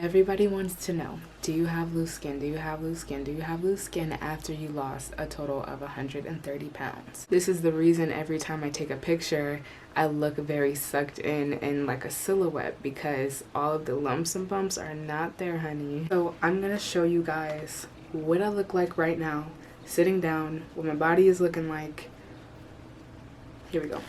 Everybody wants to know, do you have loose skin? Do you have loose skin? Do you have loose skin after you lost a total of 130 pounds? This is the reason every time I take a picture, I look very sucked in like a silhouette, because all of the lumps and bumps are not there, honey. So I'm gonna show you guys what I look like right now, sitting down, what my body is looking like. Here we go.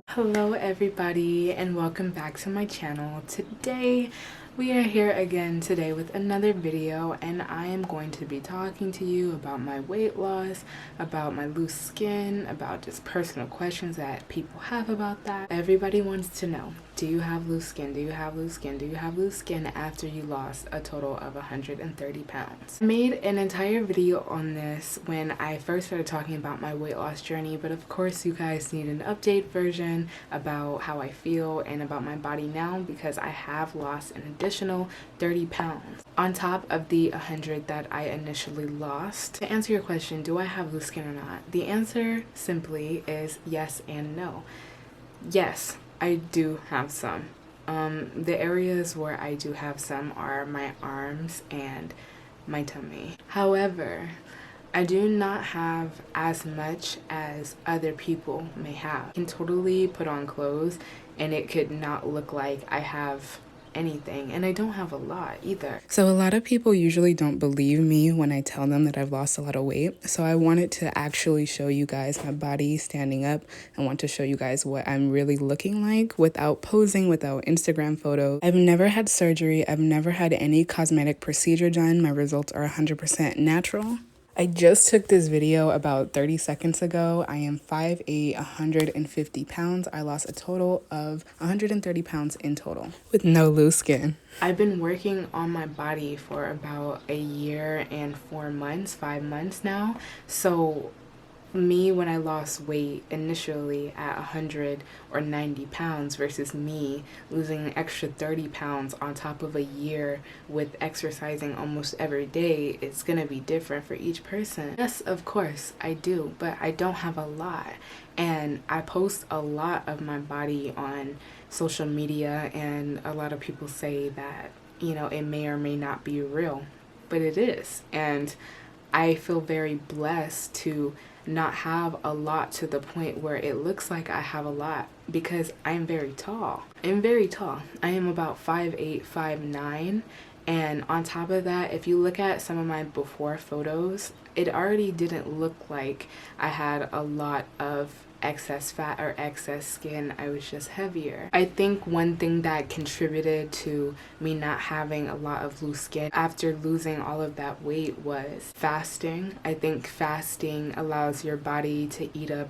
Hello everybody and welcome back to my channel. Today we are here again today with another video, and I am going to be talking to you about my weight loss, about my loose skin, about just personal questions that people have about that. Everybody wants to know, do you have loose skin? Do you have loose skin? Do you have loose skin after you lost a total of 130 pounds? I made an entire video on this when I first started talking about my weight loss journey, but of course you guys need an update version about how I feel and about my body now, because I have lost an additional 30 pounds on top of the 100 that I initially lost. To answer your question, do I have loose skin or not? The answer simply is yes and no. Yes, I do have some. The areas where I do have some are my arms and my tummy. However, I do not have as much as other people may have. I can totally put on clothes and it could not look like I have anything, and I don't have a lot either. So a lot of people usually don't believe me when I tell them that I've lost a lot of weight. So I wanted to actually show you guys my body standing up. I want to show you guys what I'm really looking like without posing, without Instagram photos. I've never had surgery. I've never had any cosmetic procedure done. My results are 100% natural. I just took this video about 30 seconds ago. I am 5'8", 150 pounds. I lost a total of 130 pounds in total with no loose skin. I've been working on my body for about a year and 4 months, 5 months now. So me, when I lost weight initially at 100 or 90 pounds versus me losing an extra 30 pounds on top of a year with exercising almost every day, it's gonna be different for each person. Yes, of course I do, but I don't have a lot, and I post a lot of my body on social media, and a lot of people say that, you know, it may or may not be real, but it is. And I feel very blessed to not have a lot to the point where it looks like I have a lot, because I'm very tall. I'm very tall. I am about 5'8", 5'9", and on top of that, if you look at some of my before photos, it already didn't look like I had a lot of excess fat or excess skin. I was just heavier. I think one thing that contributed to me not having a lot of loose skin after losing all of that weight was fasting. I think fasting allows your body to eat up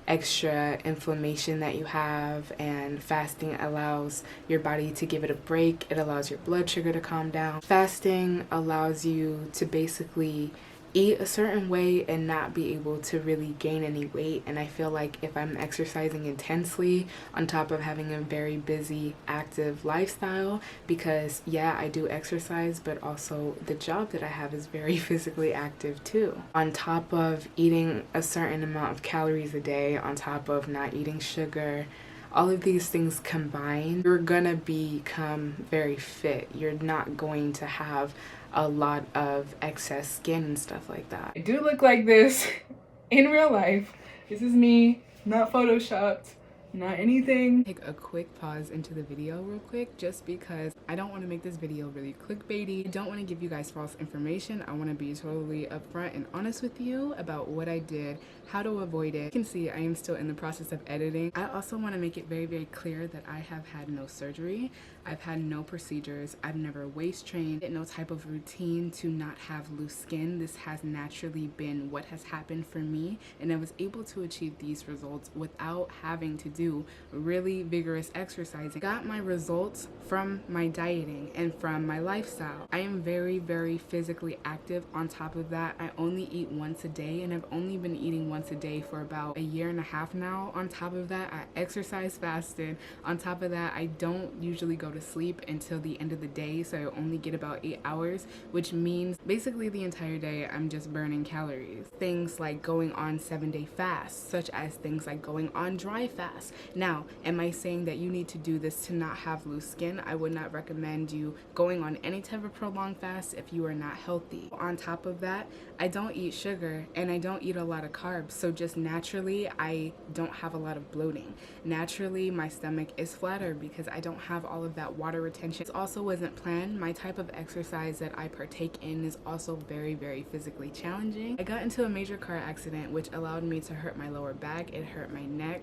extra inflammation that you have, and fasting allows your body to give it a break. It allows your blood sugar to calm down. Fasting allows you to basically eat a certain way and not be able to really gain any weight. And I feel like if I'm exercising intensely on top of having a very busy, active lifestyle, because yeah, I do exercise, but also the job that I have is very physically active too. On top of eating a certain amount of calories a day, on top of not eating sugar, all of these things combined, you're gonna become very fit. You're not going to have a lot of excess skin and stuff like that. I do look like this in real life. This is me, not photoshopped, not anything. Take a quick pause into the video real quick, just because I don't want to make this video really clickbaity. I don't want to give you guys false information. I want to be totally upfront and honest with you about what I did, how to avoid it. You can see I am still in the process of editing. I also want to make it very, very clear that I have had no surgery. I've had no procedures. I've never waist trained, no type of routine to not have loose skin. This has naturally been what has happened for me, and I was able to achieve these results without having to do really vigorous exercising. Got my results from my dieting and from my lifestyle. I am very, very physically active. On top of that, I only eat once a day, and I've only been eating once a day for about a year and a half now. On top of that, I exercise fasted. On top of that, I don't usually go to to sleep until the end of the day, so I only get about 8 hours, which means basically the entire day I'm just burning calories. Things like going on 7-day fasts, such as things like going on dry fast. Now, am I saying that you need to do this to not have loose skin? I would not recommend you going on any type of prolonged fast if you are not healthy. On top of that, I don't eat sugar and I don't eat a lot of carbs, so just naturally I don't have a lot of bloating. Naturally, my stomach is flatter because I don't have all of that water retention. This also wasn't planned. My type of exercise that I partake in is also very, very physically challenging. I got into a major car accident which allowed me to hurt my lower back. It hurt my neck.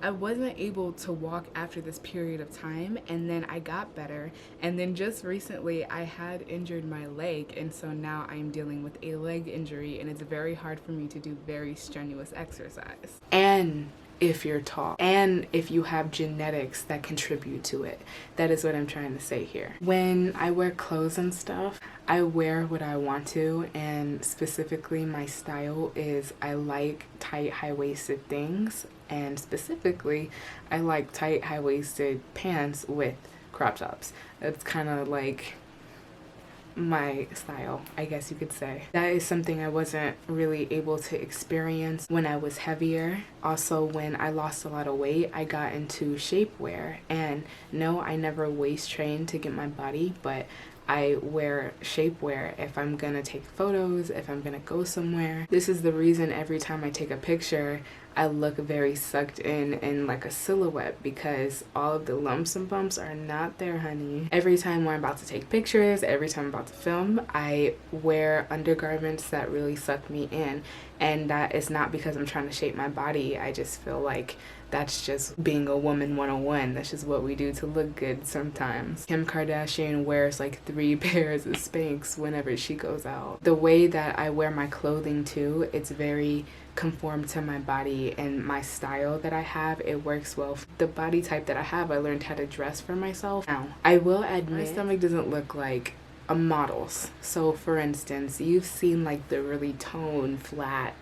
I wasn't able to walk after this period of time, and then I got better, and then just recently I had injured my leg, and so now I'm dealing with a leg injury, and it's very hard for me to do very strenuous exercise. And if you're tall, and if you have genetics that contribute to it. That is what I'm trying to say here. When I wear clothes and stuff, I wear what I want to, and specifically my style is I like tight high-waisted things, and specifically I like tight high-waisted pants with crop tops. That's kind of like my style, I guess you could say. That is something I wasn't really able to experience when I was heavier. Also, when I lost a lot of weight, I got into shapewear. And no, I never waist trained to get my body, but I wear shapewear if I'm gonna take photos, if I'm gonna go somewhere. This is the reason every time I take a picture, I look very sucked in like a silhouette, because all of the lumps and bumps are not there, honey. Every time we're about to take pictures, every time I'm about to film, I wear undergarments that really suck me in. And that is not because I'm trying to shape my body. I just feel like that's just being a woman 101. That's just what we do to look good sometimes. Kim Kardashian wears like 3 pairs of Spanx whenever she goes out. The way that I wear my clothing too, it's very conformed to my body and my style that I have. It works well. The body type that I have, I learned how to dress for myself. Now, I will admit my stomach doesn't look like a model's. So for instance, you've seen like the really toned, flat.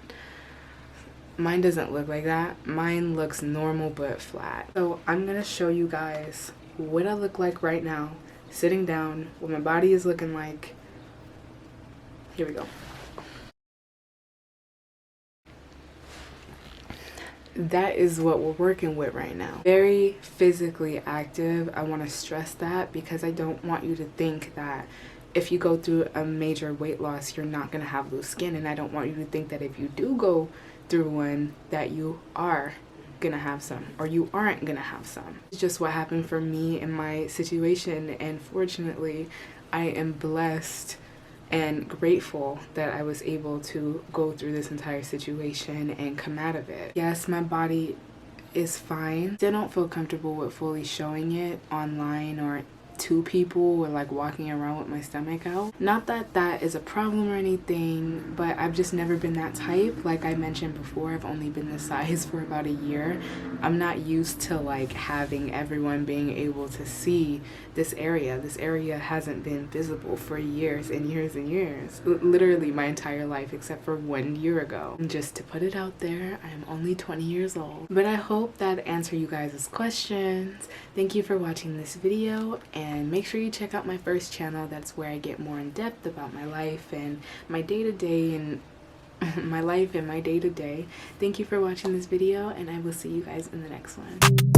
Mine doesn't look like that. Mine looks normal but flat. So I'm gonna show you guys what I look like right now, sitting down, what my body is looking like. Here we go. That is what we're working with right now. Very physically active. I want to stress that because I don't want you to think that if you go through a major weight loss, you're not going to have loose skin. And I don't want you to think that if you do go through one, that you are gonna have some or you aren't gonna have some. It's just what happened for me in my situation, and fortunately I am blessed and grateful that I was able to go through this entire situation and come out of it. Yes, my body is fine. Still don't feel comfortable with fully showing it online or to people or like walking around with my stomach out. Not that that is a problem or anything, but I've just never been that type. Like I mentioned before, I've only been this size for about a year. I'm not used to like having everyone being able to see this area. This area hasn't been visible for years and years and years. Literally my entire life except for 1 year ago. And just to put it out there, I am only 20 years old. But I hope that answered you guys' questions. Thank you for watching this video, and make sure you check out my first channel. That's where I get more in depth about my life and my day-to-day and my life and my day-to-day. Thank you for watching this video, and I will see you guys in the next one.